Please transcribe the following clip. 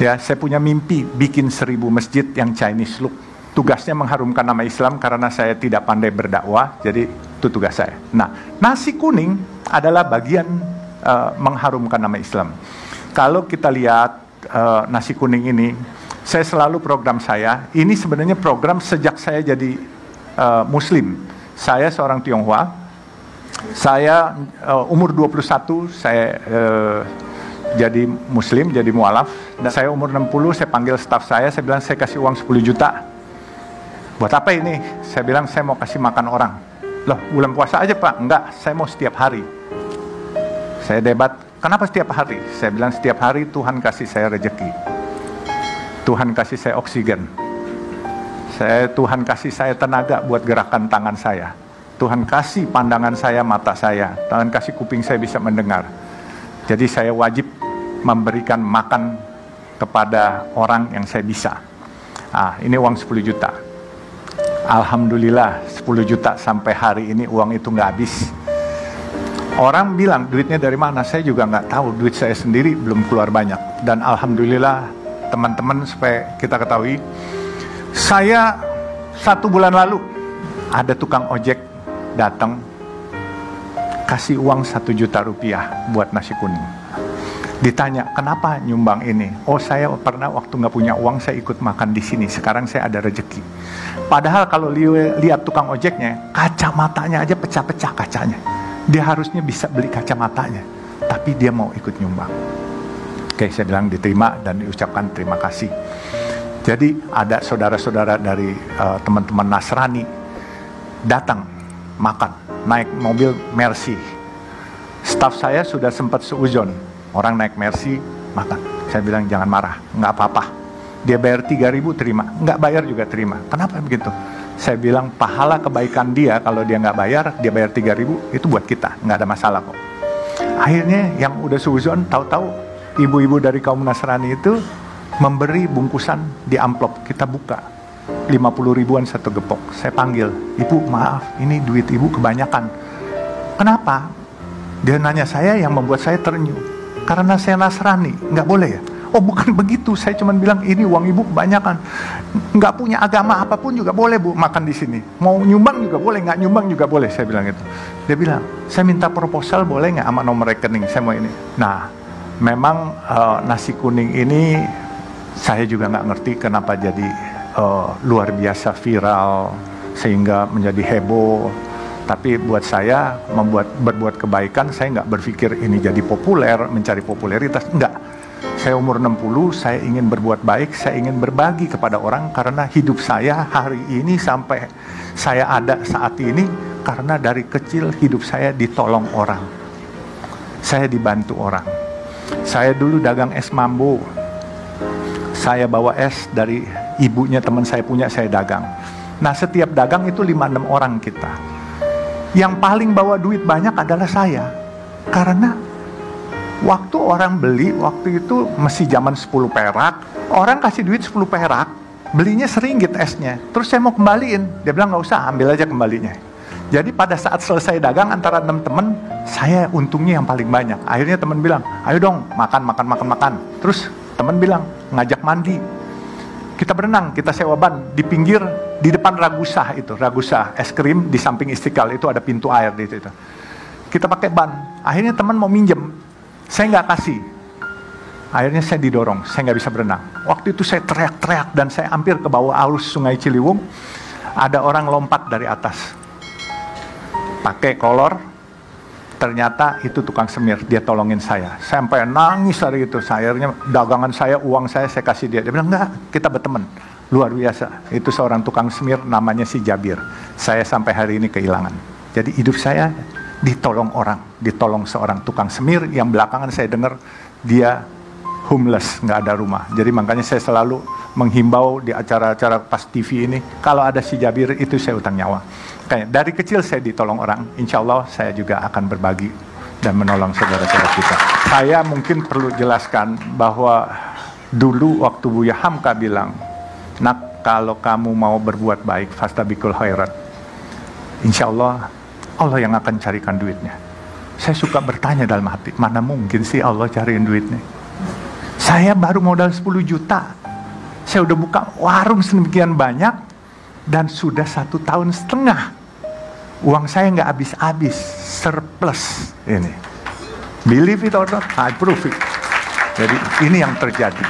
Ya, saya punya mimpi bikin 1000 masjid yang Chinese look. Tugasnya mengharumkan nama Islam karena saya tidak pandai berdakwah, jadi itu tugas saya. Nah, nasi kuning adalah bagian mengharumkan nama Islam. Kalau kita lihat nasi kuning ini, saya selalu program saya, ini sebenarnya program sejak saya jadi Muslim. Saya seorang Tionghoa, saya umur 21, saya jadi Muslim, jadi mualaf. Dan saya umur 60, saya panggil staf saya bilang saya kasih uang 10 juta. Buat apa ini? Saya bilang saya mau kasih makan orang. Loh, bulan puasa aja Pak? Enggak, saya mau setiap hari. Saya debat, kenapa setiap hari? Saya bilang setiap hari Tuhan kasih saya rezeki. Tuhan kasih saya oksigen. Tuhan kasih saya tenaga buat gerakan tangan saya. Tuhan kasih pandangan saya, mata saya. Tuhan kasih kuping saya bisa mendengar. Jadi saya wajib memberikan makan kepada orang yang saya bisa. Ini uang 10 juta. Alhamdulillah 10 juta sampai hari ini uang itu nggak habis. Orang bilang duitnya dari mana, saya juga nggak tahu. Duit saya sendiri belum keluar banyak. Dan alhamdulillah teman-teman, supaya kita ketahui, saya 1 bulan lalu ada tukang ojek datang kasih uang 1 juta rupiah buat nasi kuning. Ditanya, kenapa nyumbang ini? Oh, saya pernah waktu nggak punya uang, saya ikut makan di sini. Sekarang saya ada rezeki. Padahal kalau lihat tukang ojeknya, kacamatanya aja pecah-pecah kacanya. Dia harusnya bisa beli kacamatanya, tapi dia mau ikut nyumbang. Oke, saya bilang diterima dan diucapkan terima kasih. Jadi ada saudara-saudara dari teman-teman Nasrani datang makan, naik mobil Mercy. Staf saya sudah sempat seuzon, orang naik Mercy makan. Saya bilang jangan marah, nggak apa-apa. Dia bayar 3.000 terima, nggak bayar juga terima. Kenapa begitu? Saya bilang pahala kebaikan dia, kalau dia nggak bayar, dia bayar 3.000, itu buat kita, nggak ada masalah kok. Akhirnya yang udah seuzon, tahu-tahu ibu-ibu dari kaum Nasrani itu memberi bungkusan di amplop. Kita buka 50 ribuan satu gepok. Saya panggil, ibu maaf, ini duit ibu kebanyakan. Kenapa? Dia nanya saya, yang membuat saya terenyuh. Karena saya Nasrani, nggak boleh ya? Oh bukan begitu, saya cuma bilang ini uang ibu kebanyakan. Nggak punya agama apapun juga boleh bu makan di sini. Mau nyumbang juga boleh, nggak nyumbang juga boleh. Saya bilang gitu. Dia bilang, saya minta proposal boleh nggak sama nomor rekening, saya mau ini. Nah, memang nasi kuning ini saya juga nggak ngerti kenapa jadi luar biasa viral sehingga menjadi heboh. Tapi buat saya berbuat kebaikan, saya nggak berpikir ini jadi populer, mencari popularitas, enggak. Saya umur 60, saya ingin berbuat baik, saya ingin berbagi kepada orang karena hidup saya hari ini sampai saya ada saat ini karena dari kecil hidup saya ditolong orang. Saya dibantu orang. Saya dulu dagang es mambo. Saya bawa es dari ibunya teman saya punya, saya dagang. Nah, setiap dagang itu 5-6 orang kita. Yang paling bawa duit banyak adalah saya. Karena waktu orang beli, waktu itu masih zaman 10 perak, orang kasih duit 10 perak, belinya RM1 esnya. Terus saya mau kembaliin, dia bilang nggak usah, ambil aja kembalinya. Jadi pada saat selesai dagang antara 6 teman, saya untungnya yang paling banyak. Akhirnya teman bilang, ayo dong makan. Terus teman bilang, ngajak mandi. Kita berenang, kita sewa ban di pinggir, di depan Ragusah itu, Ragusah es krim di samping Istiqlal itu ada pintu air di situ. Kita pakai ban. Akhirnya teman mau minjem, saya nggak kasih. Akhirnya saya didorong, saya nggak bisa berenang. Waktu itu saya teriak-teriak dan saya hampir ke bawah arus Sungai Ciliwung. Ada orang lompat dari atas, pakai kolor. Ternyata itu tukang semir, dia tolongin saya. Sampai nangis hari itu. Akhirnya dagangan saya, uang saya kasih dia. Dia bilang, enggak, kita berteman. Luar biasa. Itu seorang tukang semir, namanya si Jabir. Saya sampai hari ini kehilangan. Jadi hidup saya ditolong orang. Ditolong seorang tukang semir yang belakangan saya dengar dia homeless, nggak ada rumah. Jadi makanya saya selalu menghimbau di acara-acara pas TV ini, kalau ada si Jabir itu saya utang nyawa. Kayak dari kecil saya ditolong orang, insya Allah saya juga akan berbagi dan menolong saudara-saudara kita. Saya mungkin perlu jelaskan bahwa dulu waktu Buya Hamka bilang, nak kalau kamu mau berbuat baik, fastabiqul khairat, insya Allah yang akan carikan duitnya. Saya suka bertanya dalam hati, mana mungkin sih Allah cariin duitnya? Saya baru modal 10 juta. Saya udah buka warung sedemikian banyak dan sudah 1,5 tahun. Uang saya nggak habis-habis, surplus ini. Believe it or not, I prove it. Jadi ini yang terjadi.